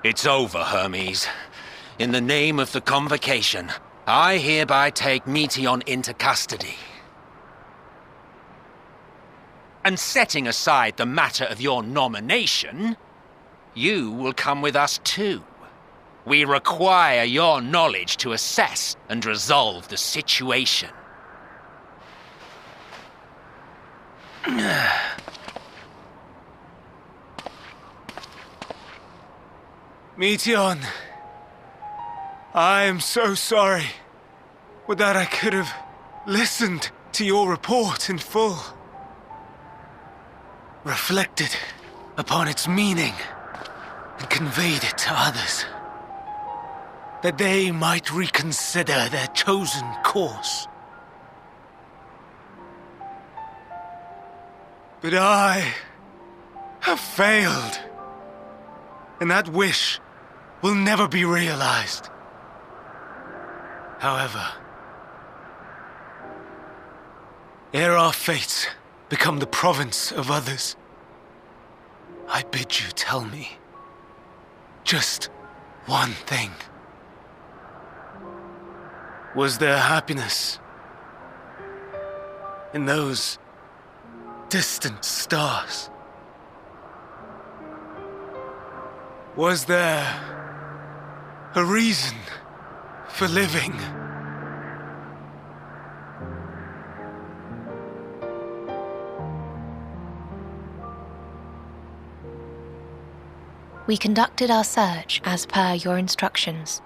It's over, Hermes. In the name of the Convocation, I hereby take Meteion into custody. And setting aside the matter of your nomination, you will come with us too. We require your knowledge to assess and resolve the situation. Meteion, I am so sorry. Would that I could have listened to your report in full. Reflected upon its meaning and conveyed it to others, that they might reconsider their chosen course. But I have failed, and that wish will never be realized. However, ere our fates become the province of others, I bid you tell me just one thing. Was there happiness in those distant stars? Was there a reason for living? We conducted our search as per your instructions.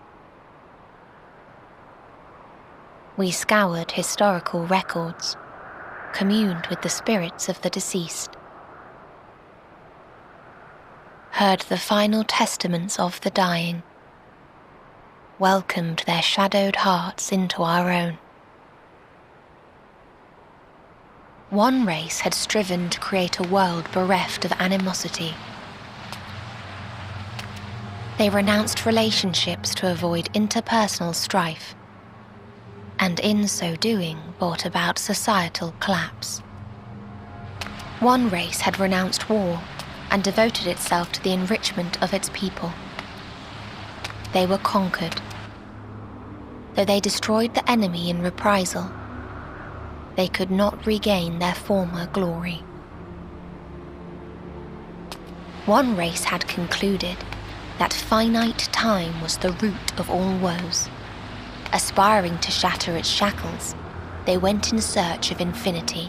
We scoured historical records, communed with the spirits of the deceased, heard the final testaments of the dying, welcomed their shadowed hearts into our own. One race had striven to create a world bereft of animosity. They renounced relationships to avoid interpersonal strife, and in so doing brought about societal collapse. One race had renounced war and devoted itself to the enrichment of its people. They were conquered. Though they destroyed the enemy in reprisal, they could not regain their former glory. One race had concluded that finite time was the root of all woes. Aspiring to shatter its shackles, they went in search of infinity.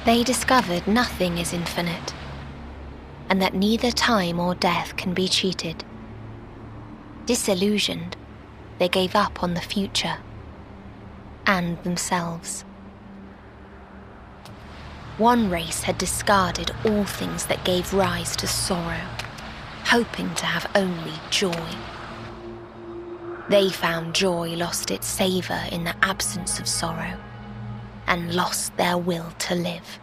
They discovered nothing is infinite, and that neither time or death can be cheated. Disillusioned, they gave up on the future and themselves. One race had discarded all things that gave rise to sorrow, hoping to have only joy. They found joy lost its savour in the absence of sorrow, and lost their will to live.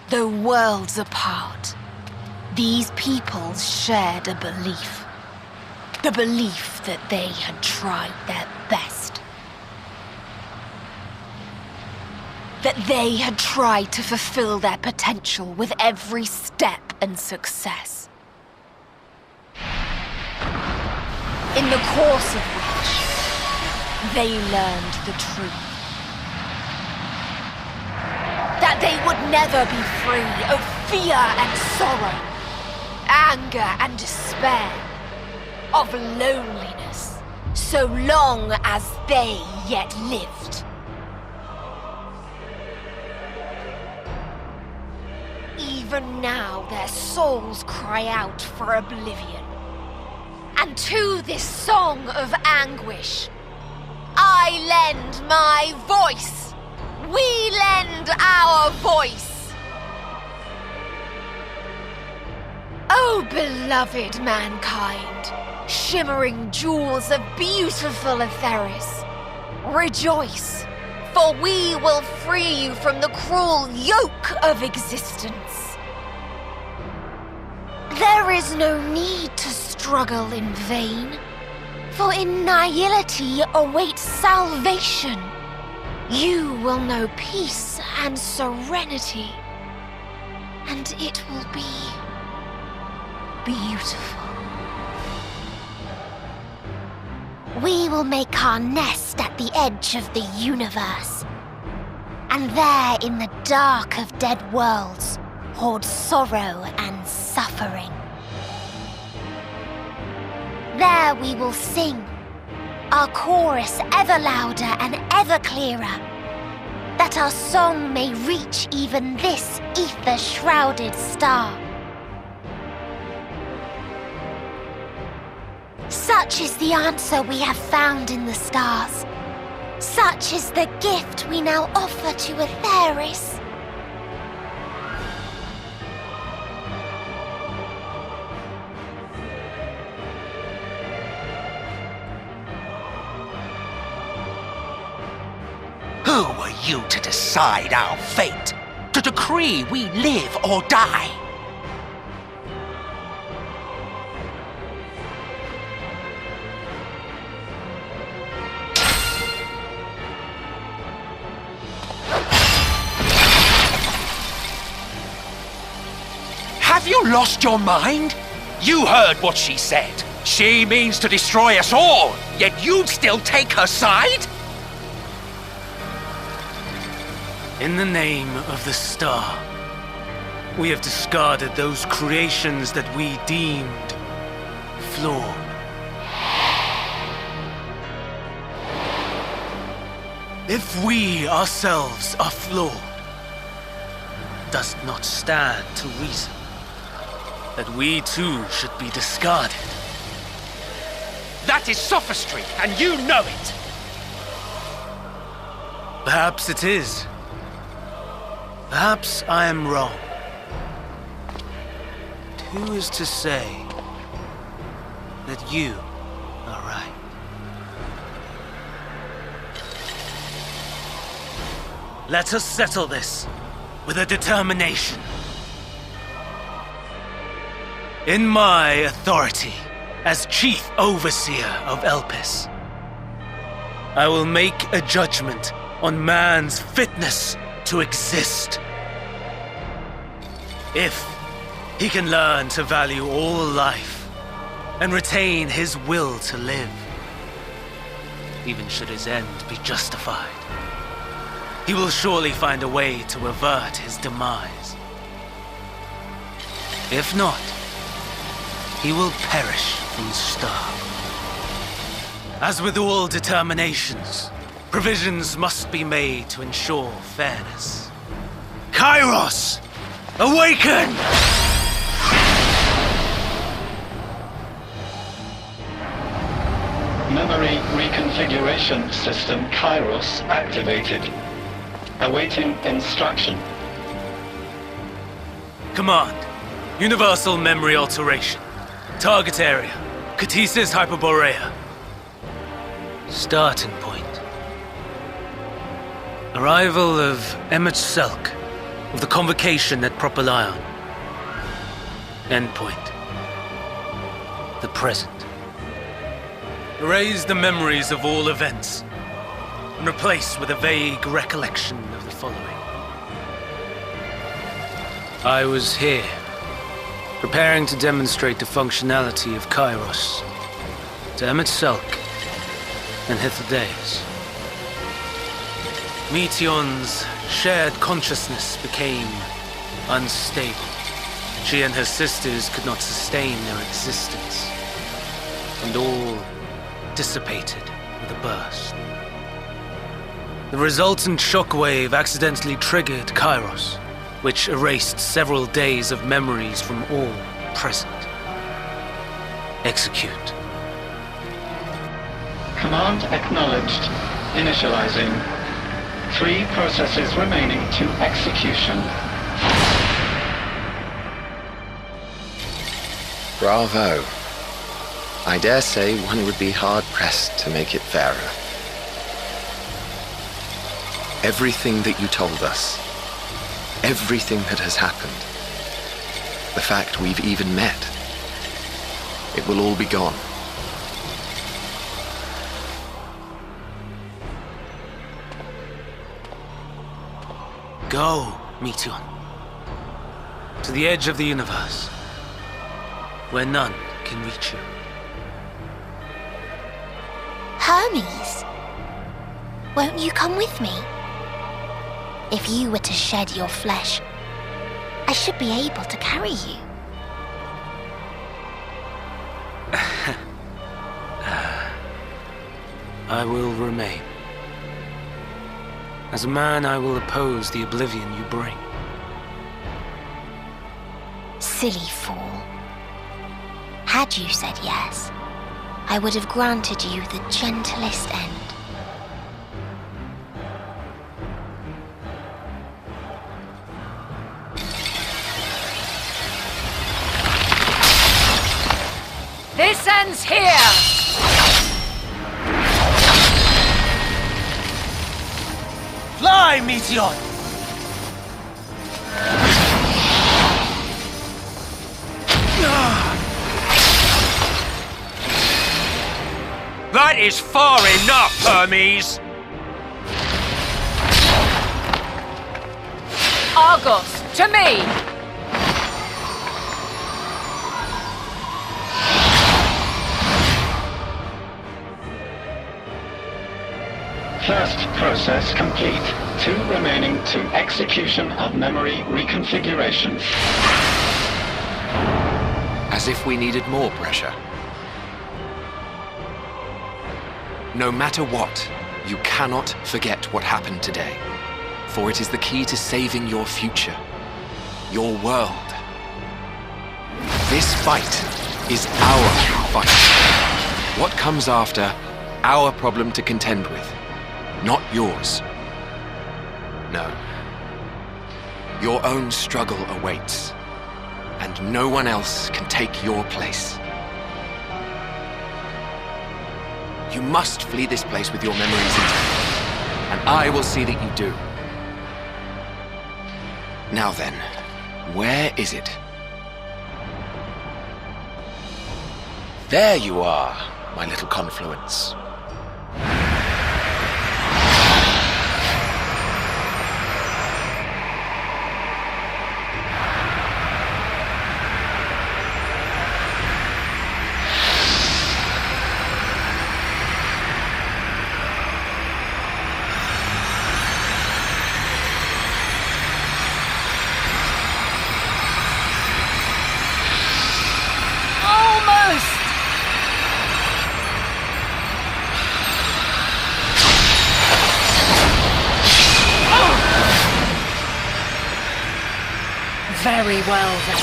Though worlds apart, these peoples shared a belief. The belief that they had tried their best. That they had tried to fulfill their potential with every step and success. In the course of which, they learned the truth. That they would never be free of fear and sorrow, anger and despair, of loneliness, so long as they yet lived. Even now their souls cry out for oblivion. And to this song of anguish, I lend my voice. We lend our voice. Oh, beloved mankind, shimmering jewels of beautiful Etheris, rejoice, for we will free you from the cruel yoke of existence. There is no need to struggle in vain, for in nihility awaits salvation. You will know peace and serenity, and it will be beautiful. We will make our nest at the edge of the universe. And there, in the dark of dead worlds, hoard sorrow and suffering. There we will sing, our chorus ever louder and ever clearer, that our song may reach even this ether-shrouded star. Such is the answer we have found in the stars. Such is the gift we now offer to Atheris. Who are you to decide our fate? To decree we live or die? Have you lost your mind? You heard what she said. She means to destroy us all, yet you'd still take her side? In the name of the star, we have discarded those creations that we deemed flawed. If we ourselves are flawed, does it not stand to reason that we too should be discarded? That is sophistry, and you know it! Perhaps it is. Perhaps I am wrong. But who is to say that you are right? Let us settle this with a determination. In my authority as Chief Overseer of Elpis, I will make a judgment on man's fitness to exist. If he can learn to value all life and retain his will to live, even should his end be justified, he will surely find a way to avert his demise. If not, he will perish from the start. As with all determinations, provisions must be made to ensure fairness. Kairos! Awaken! Memory reconfiguration system Kairos activated. Awaiting instruction. Command. Universal memory alteration. Target area. Ktisis Hyperborea. Starting point. Arrival of Emmet Selk of the Convocation at Propylion. Endpoint. The present. Erase the memories of all events and replace with a vague recollection of the following. I was here, preparing to demonstrate the functionality of Kairos to Emmet Selk and Hythlodaeus. Meteion's shared consciousness became unstable. She and her sisters could not sustain their existence, and all dissipated with a burst. The resultant shockwave accidentally triggered Kairos, which erased several days of memories from all present. Execute. Command acknowledged. Initializing. 3 processes remaining to execution. Bravo. I dare say one would be hard-pressed to make it fairer. Everything that you told us, everything that has happened, the fact we've even met, it will all be gone. Go, Meteion. To the edge of the universe. where none can reach you. Hermes, won't you come with me? If you were to shed your flesh, I should be able to carry you. I will remain. As a man, I will oppose the oblivion you bring. Silly fool. Had you said yes, I would have granted you the gentlest end. This ends here! Fly, Meteion! That is far enough, Hermes! Argos, to me! First process complete. 2 remaining to execution of memory reconfiguration. As if we needed more pressure. No matter what, you cannot forget what happened today. For it is the key to saving your future. Your world. This fight is our fight. What comes after, our problem to contend with. Not yours. No. Your own struggle awaits. And no one else can take your place. You must flee this place with your memories intact. And I will see that you do. Now then, where is it? There you are, my little confluence. Very well, then.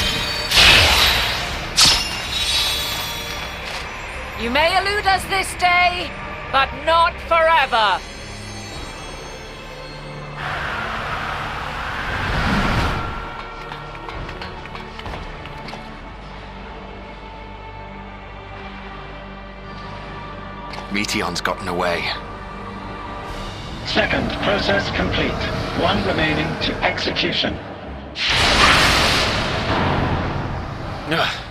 You may elude us this day, but not forever. Meteion's gotten away. Second process complete. 1 remaining to execution. Ugh.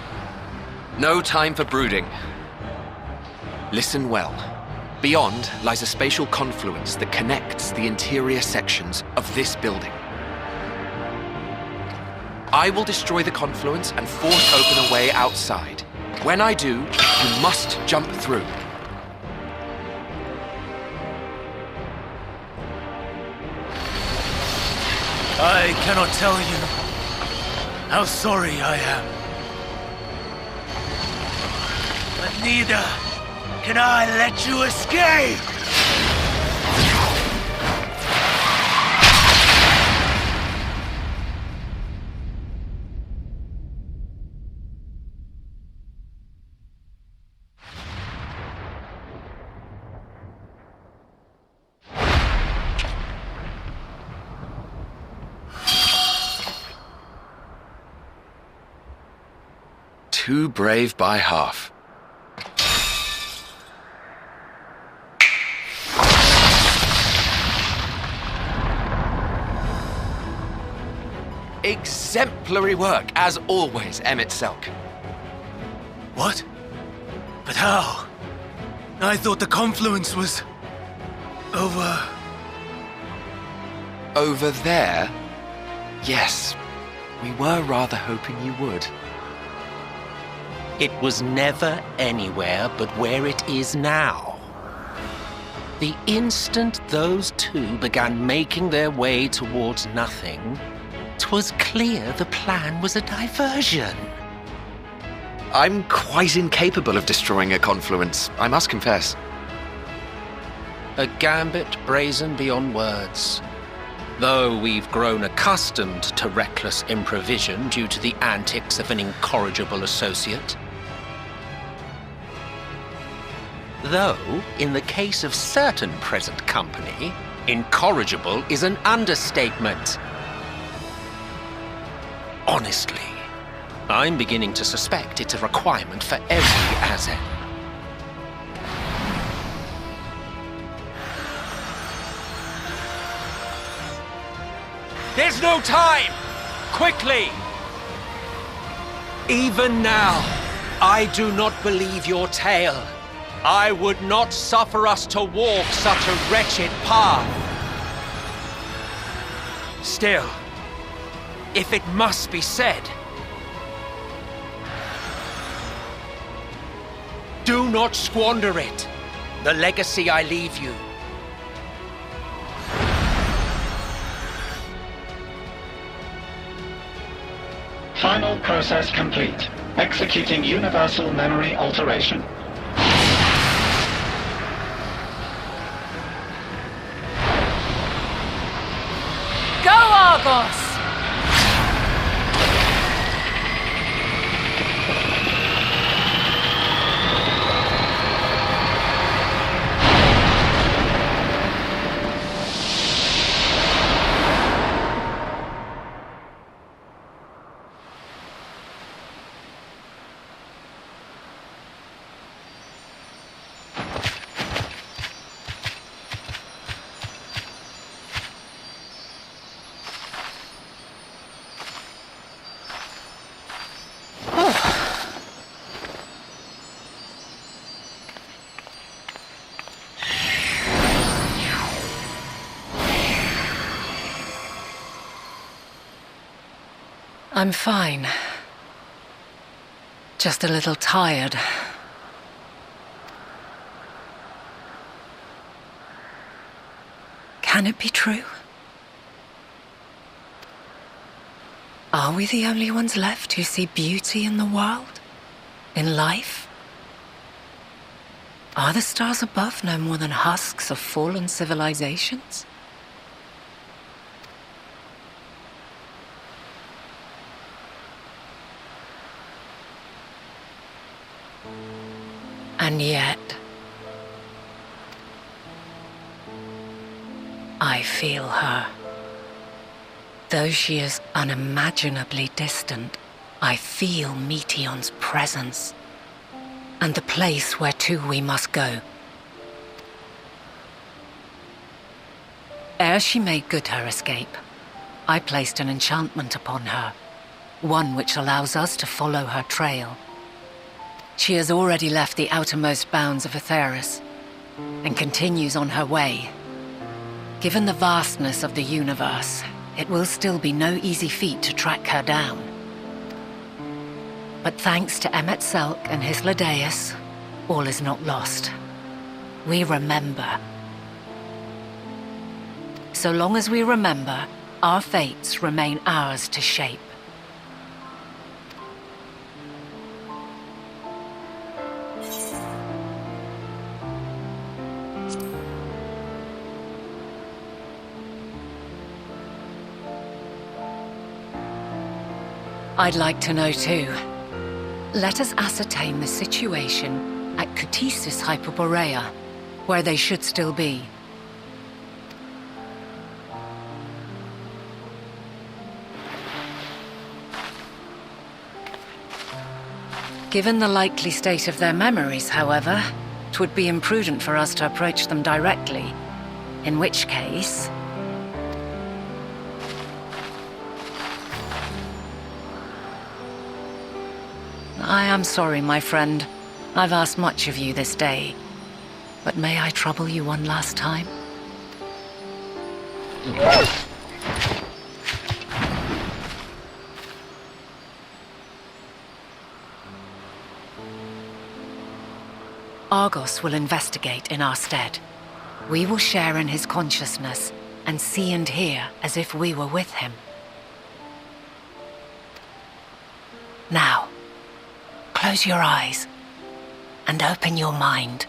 No time for brooding. Listen well. Beyond lies a spatial confluence that connects the interior sections of this building. I will destroy the confluence and force open a way outside. When I do, you must jump through. I cannot tell you how sorry I am. But neither can I let you escape! Too brave by half. Exemplary work, as always, Emet-Selch. What? But how? I thought the confluence was... over... Over there? Yes, we were rather hoping you would. It was never anywhere but where it is now. The instant those two began making their way towards nothing, 'twas clear the plan was a diversion. I'm quite incapable of destroying a confluence, I must confess. A gambit brazen beyond words. Though we've grown accustomed to reckless improvision due to the antics of an incorrigible associate. Though, in the case of certain present company, incorrigible is an understatement. Honestly, I'm beginning to suspect it's a requirement for every Azen. There's no time! Quickly! Even now, I do not believe your tale. I would not suffer us to walk such a wretched path. Still, if it must be said, do not squander it. The legacy I leave you. Final process complete. Executing universal memory alteration. Go, Argos! I'm fine. Just a little tired. Can it be true? Are we the only ones left who see beauty in the world? In life? Are the stars above no more than husks of fallen civilizations? And yet, I feel her. Though she is unimaginably distant, I feel Meteion's presence, and the place where to we must go. Ere she made good her escape, I placed an enchantment upon her, one which allows us to follow her trail. She has already left the outermost bounds of Aetheris, and continues on her way. Given the vastness of the universe, it will still be no easy feat to track her down. But thanks to Emet-Selch and Hythlodaeus, all is not lost. We remember. So long as we remember, our fates remain ours to shape. I'd like to know too. Let us ascertain the situation at Ktisis Hyperborea, where they should still be. Given the likely state of their memories, however, it would be imprudent for us to approach them directly. In which case... I am sorry, my friend. I've asked much of you this day. But may I trouble you one last time? Argos will investigate in our stead. We will share in his consciousness and see and hear as if we were with him. Now, close your eyes and open your mind.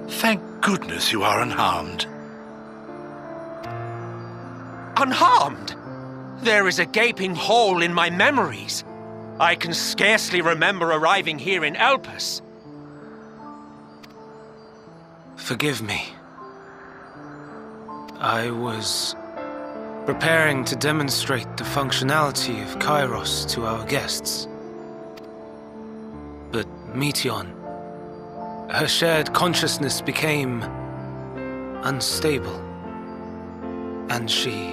Thank goodness you are unharmed. Unharmed? There is a gaping hole in my memories. I can scarcely remember arriving here in Elpis. Forgive me. I was preparing to demonstrate the functionality of Kairos to our guests. But Meteion, her shared consciousness became unstable. And she...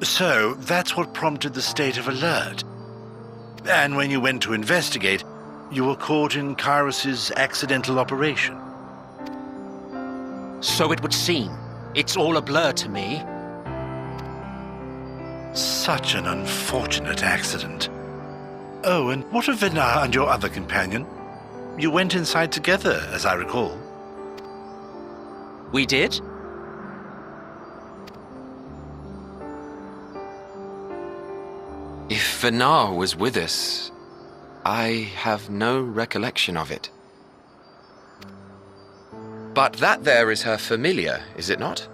So, that's what prompted the state of alert. And when you went to investigate, you were caught in Kairos's accidental operation. So it would seem. It's all a blur to me. Such an unfortunate accident. Oh, and what of Venar and your other companion? You went inside together, as I recall. We did? If Venar was with us, I have no recollection of it. But that there is her familiar, is it not?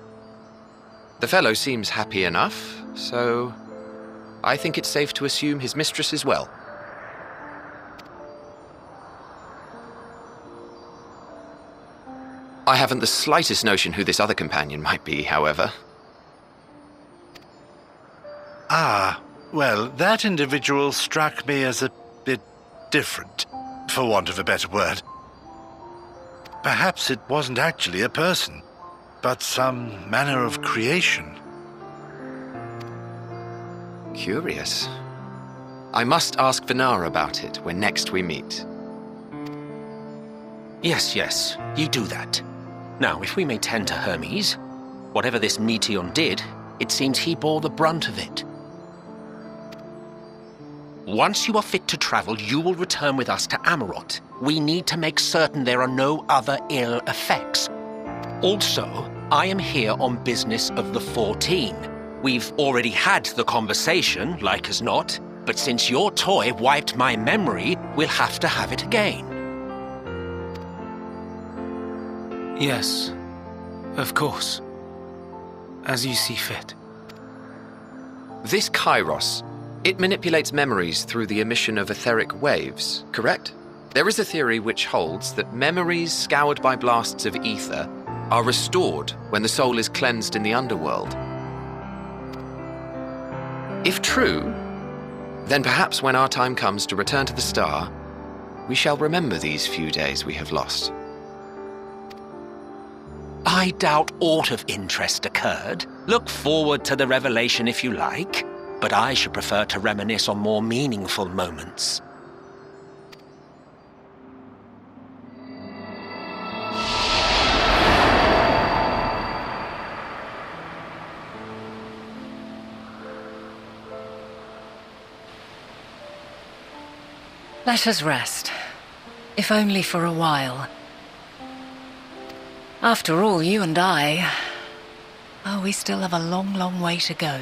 The fellow seems happy enough, so I think it's safe to assume his mistress is well. I haven't the slightest notion who this other companion might be, however. Ah, well, that individual struck me as a bit different, for want of a better word. Perhaps it wasn't actually a person, but some manner of creation. Curious. I must ask Venar about it when next we meet. Yes, you do that. Now, if we may tend to Hermes, whatever this Meteion did, it seems he bore the brunt of it. Once you are fit to travel, you will return with us to Amarot. We need to make certain there are no other ill effects. Also, I am here on business of the 14. We've already had the conversation, like as not, but since your toy wiped my memory, we'll have to have it again. Yes, of course. As you see fit. This Kairos, it manipulates memories through the emission of etheric waves, correct? There is a theory which holds that memories scoured by blasts of ether are restored when the soul is cleansed in the underworld. If true, then perhaps when our time comes to return to the star, we shall remember these few days we have lost. I doubt aught of interest occurred. Look forward to the revelation if you like, but I should prefer to reminisce on more meaningful moments. Let us rest, if only for a while. After all, you and I... Oh, we still have a long, long way to go.